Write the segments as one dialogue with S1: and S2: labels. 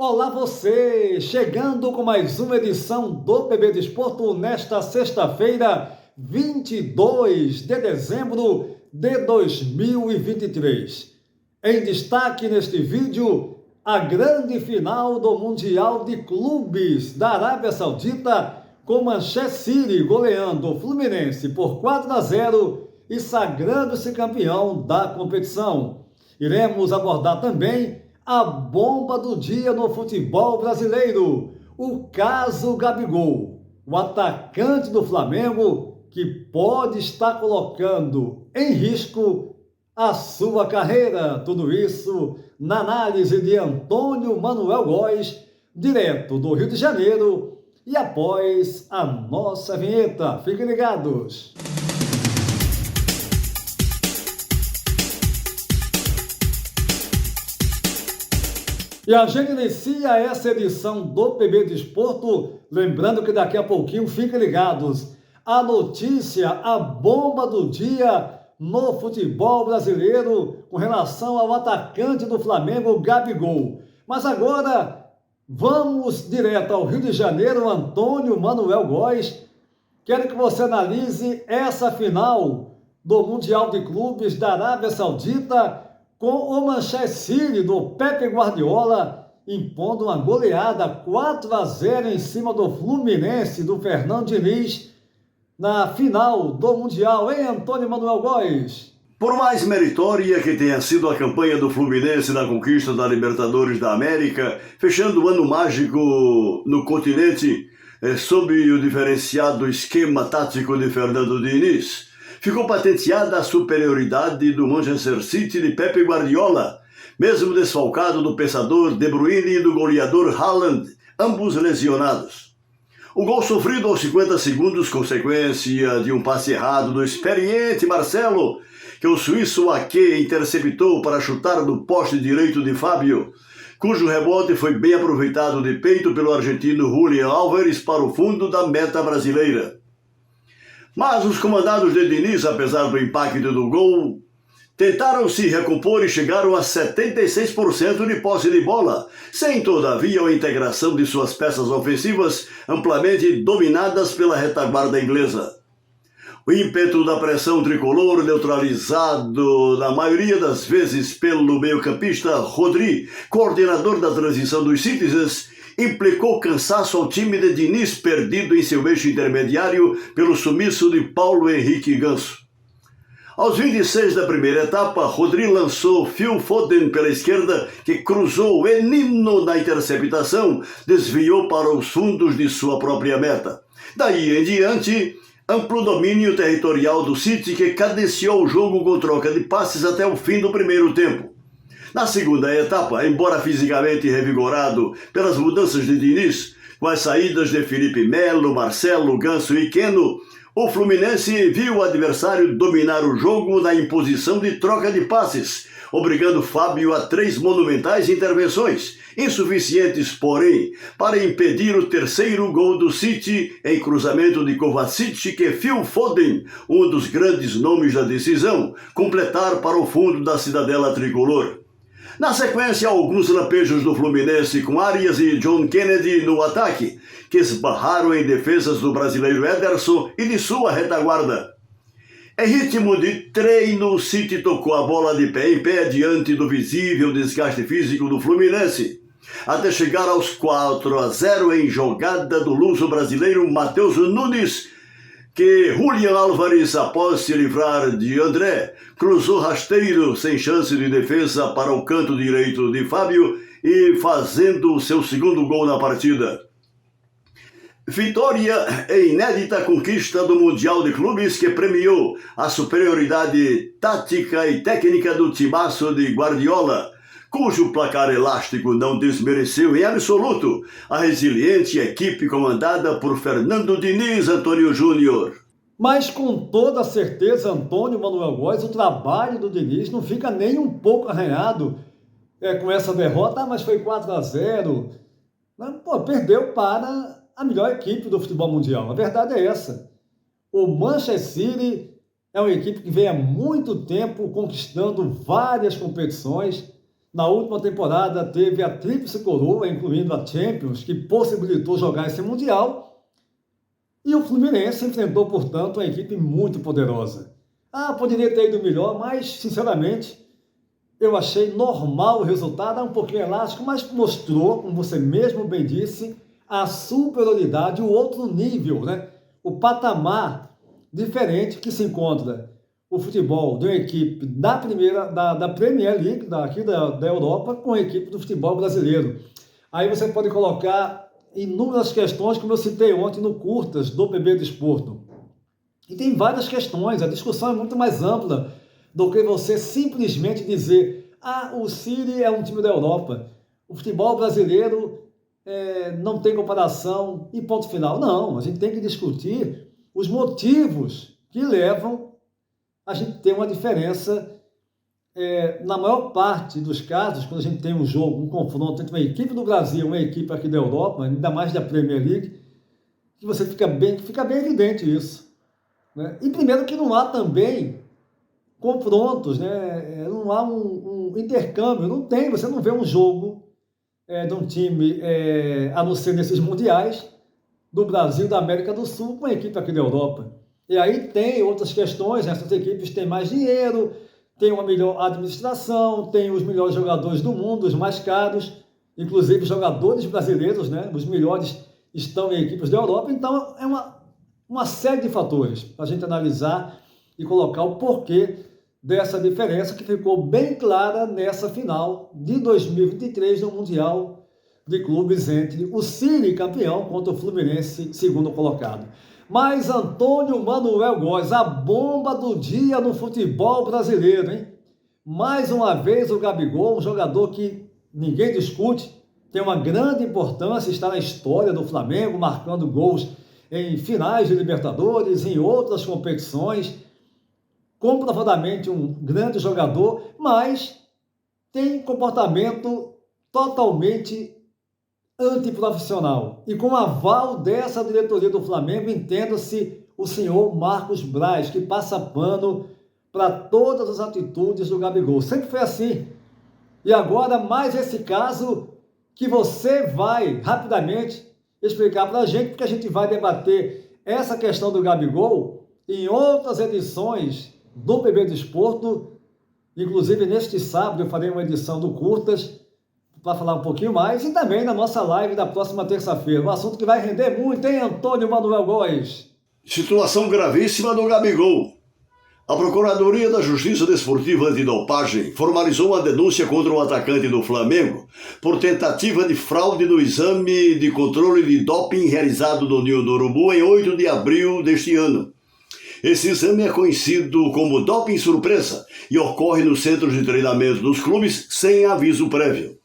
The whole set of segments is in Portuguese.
S1: Olá você, chegando com mais uma edição do PB Desporto nesta sexta-feira, 22 de dezembro de 2023. Em destaque neste vídeo, a grande final do Mundial de Clubes da Arábia Saudita, com Manchester City goleando o Fluminense por 4-0 e sagrando-se campeão da competição. Iremos abordar também a bomba do dia no futebol brasileiro, o caso Gabigol, o atacante do Flamengo que pode estar colocando em risco a sua carreira. Tudo isso na análise de Antônio Manuel Góes, direto do Rio de Janeiro, e após a nossa vinheta. Fiquem ligados! E a gente inicia essa edição do PB Desporto, lembrando que daqui a pouquinho, fiquem ligados, a notícia, a bomba do dia no futebol brasileiro com relação ao atacante do Flamengo, Gabigol. Mas agora, vamos direto ao Rio de Janeiro, Antônio Manuel Góes. Quero que você analise essa final do Mundial de Clubes da Arábia Saudita, com o Manchester City do Pepe Guardiola impondo uma goleada 4-0 em cima do Fluminense do Fernando Diniz na final do Mundial, hein, Antônio Manuel Góes?
S2: Por mais meritória que tenha sido a campanha do Fluminense na conquista da Libertadores da América, fechando o ano mágico no continente sob o diferenciado esquema tático de Fernando Diniz, ficou patenteada a superioridade do Manchester City de Pepe Guardiola, mesmo desfalcado do pensador De Bruyne e do goleador Haaland, ambos lesionados. O gol sofrido aos 50 segundos, consequência de um passe errado do experiente Marcelo, que o suíço Ake interceptou para chutar do poste direito de Fábio, cujo rebote foi bem aproveitado de peito pelo argentino Julián Álvares para o fundo da meta brasileira. Mas os comandados de Diniz, apesar do impacto do gol, tentaram se recompor e chegaram a 76% de posse de bola, sem todavia a integração de suas peças ofensivas amplamente dominadas pela retaguarda inglesa. O ímpeto da pressão tricolor, neutralizado na maioria das vezes pelo meio-campista Rodri, coordenador da transição dos Citizens, implicou cansaço ao time de Diniz, perdido em seu eixo intermediário pelo sumiço de Paulo Henrique Ganso. Aos 26 da primeira etapa, Rodri lançou Phil Foden pela esquerda, que cruzou Enino na interceptação, desviou para os fundos de sua própria meta. Daí em diante, amplo domínio territorial do City, que cadenciou o jogo com troca de passes até o fim do primeiro tempo. Na segunda etapa, embora fisicamente revigorado pelas mudanças de Diniz, com as saídas de Felipe Melo, Marcelo, Ganso e Keno, o Fluminense viu o adversário dominar o jogo na imposição de troca de passes, obrigando Fábio a 3 monumentais intervenções, insuficientes, porém, para impedir o terceiro gol do City em cruzamento de Kovacic, que Phil Foden, um dos grandes nomes da decisão, completar para o fundo da cidadela tricolor. Na sequência, alguns lampejos do Fluminense com Arias e John Kennedy no ataque, que esbarraram em defesas do brasileiro Ederson e de sua retaguarda. Em ritmo de treino, o City tocou a bola de pé em pé diante do visível desgaste físico do Fluminense, até chegar aos 4-0 em jogada do luso brasileiro Matheus Nunes, que Julián Álvares, após se livrar de André, cruzou rasteiro sem chance de defesa para o canto direito de Fábio e fazendo o seu segundo gol na partida. Vitória e inédita conquista do Mundial de Clubes, que premiou a superioridade tática e técnica do timaço de Guardiola, cujo placar elástico não desmereceu em absoluto a resiliente equipe comandada por Fernando Diniz Antônio Júnior.
S1: Mas com toda certeza, Antônio Manuel Góes, o trabalho do Diniz não fica nem um pouco arranhado com essa derrota, mas foi 4-0. Perdeu para a melhor equipe do futebol mundial. A verdade é essa. O Manchester City é uma equipe que vem há muito tempo conquistando várias competições, Na última temporada teve a tríplice coroa, incluindo a Champions, que possibilitou jogar esse Mundial. E o Fluminense enfrentou, portanto, uma equipe muito poderosa. Poderia ter ido melhor, mas, sinceramente, eu achei normal o resultado, um pouquinho elástico, mas mostrou, como você mesmo bem disse, a superioridade, o outro nível, né? O patamar diferente que se encontra o futebol de uma equipe da Premier League, daqui da Europa, com a equipe do futebol brasileiro. Aí você pode colocar inúmeras questões, como eu citei ontem no Curtas do PB Desporto. E tem várias questões, a discussão é muito mais ampla do que você simplesmente dizer: o City é um time da Europa, o futebol brasileiro não tem comparação e ponto final. Não, a gente tem que discutir os motivos que levam a gente ter uma diferença. Na maior parte dos casos, quando a gente tem um jogo, um confronto entre uma equipe do Brasil e uma equipe aqui da Europa, ainda mais da Premier League, que você fica bem evidente isso, né? E primeiro que não há também confrontos, né? Não há um intercâmbio, não tem, você não vê um jogo de um time, a não ser nesses mundiais, do Brasil, da América do Sul, com a equipe aqui da Europa. E aí tem outras questões, né? Essas equipes têm mais dinheiro, tem uma melhor administração, tem os melhores jogadores do mundo, os mais caros, inclusive jogadores brasileiros, né? Os melhores estão em equipes da Europa, então é uma série de fatores para a gente analisar e colocar o porquê dessa diferença que ficou bem clara nessa final de 2023 no Mundial de Clubes entre o City, campeão, contra o Fluminense, segundo colocado. Mas Antônio Manuel Góes, a bomba do dia no futebol brasileiro, hein? Mais uma vez o Gabigol, um jogador que ninguém discute, tem uma grande importância, está na história do Flamengo, marcando gols em finais de Libertadores, em outras competições, comprovadamente um grande jogador, mas tem comportamento totalmente antiprofissional. E com o aval dessa diretoria do Flamengo, entenda-se o senhor Marcos Braz, que passa pano para todas as atitudes do Gabigol. Sempre foi assim. E agora, mais esse caso que você vai rapidamente explicar para a gente, porque a gente vai debater essa questão do Gabigol em outras edições do PB Desporto. Inclusive, neste sábado, eu farei uma edição do Curtas, para falar um pouquinho mais, e também na nossa live da próxima terça-feira. Um assunto que vai render muito, hein, Antônio Manuel Góes?
S2: Situação gravíssima do Gabigol. A Procuradoria da Justiça Desportiva Antidopagem formalizou uma denúncia contra o atacante do Flamengo por tentativa de fraude no exame de controle de doping realizado no Ninho do Urubu em 8 de abril deste ano. Esse exame é conhecido como doping surpresa e ocorre nos centros de treinamento dos clubes sem aviso prévio.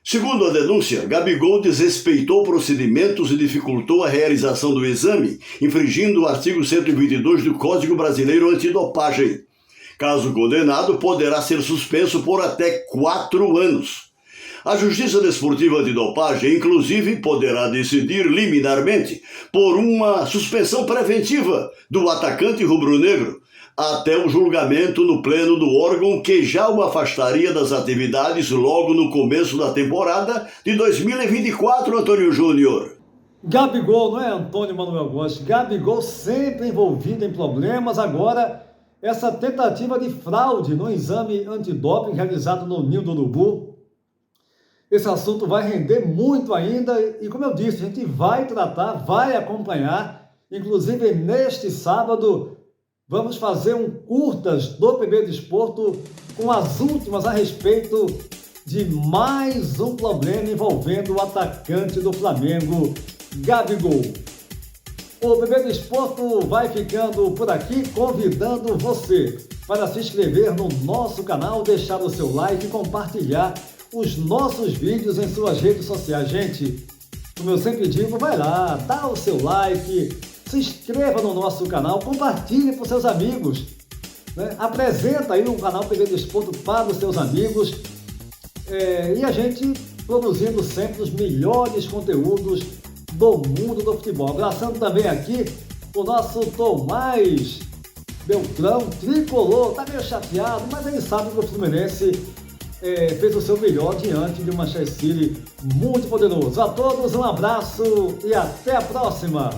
S2: Segundo a denúncia, Gabigol desrespeitou procedimentos e dificultou a realização do exame, infringindo o artigo 122 do Código Brasileiro Antidopagem. Caso condenado, poderá ser suspenso por até 4 anos. A Justiça Desportiva Antidopagem, inclusive, poderá decidir liminarmente por uma suspensão preventiva do atacante rubro-negro, até o julgamento no pleno do órgão que já o afastaria das atividades logo no começo da temporada de 2024, Antônio Júnior.
S1: Gabigol, não é Antônio Manuel Góes? Gabigol sempre envolvido em problemas. Agora, essa tentativa de fraude no exame antidoping realizado no Ninho do Urubu. Esse assunto vai render muito ainda e, como eu disse, a gente vai tratar, vai acompanhar, inclusive neste sábado. Vamos fazer um Curtas do PB Desporto com as últimas a respeito de mais um problema envolvendo o atacante do Flamengo, Gabigol. O PB Desporto vai ficando por aqui, convidando você para se inscrever no nosso canal, deixar o seu like e compartilhar os nossos vídeos em suas redes sociais. Gente, como eu sempre digo, vai lá, dá o seu like, se inscreva no nosso canal, compartilhe com seus amigos, né? Apresenta aí o canal PB Desporto para os seus amigos, e a gente produzindo sempre os melhores conteúdos do mundo do futebol. Abraçando também aqui o nosso Tomás Beltrão, tricolor, tá meio chateado, mas ele sabe que o Fluminense fez o seu melhor diante de um Manchester City muito poderoso. A todos um abraço e até a próxima!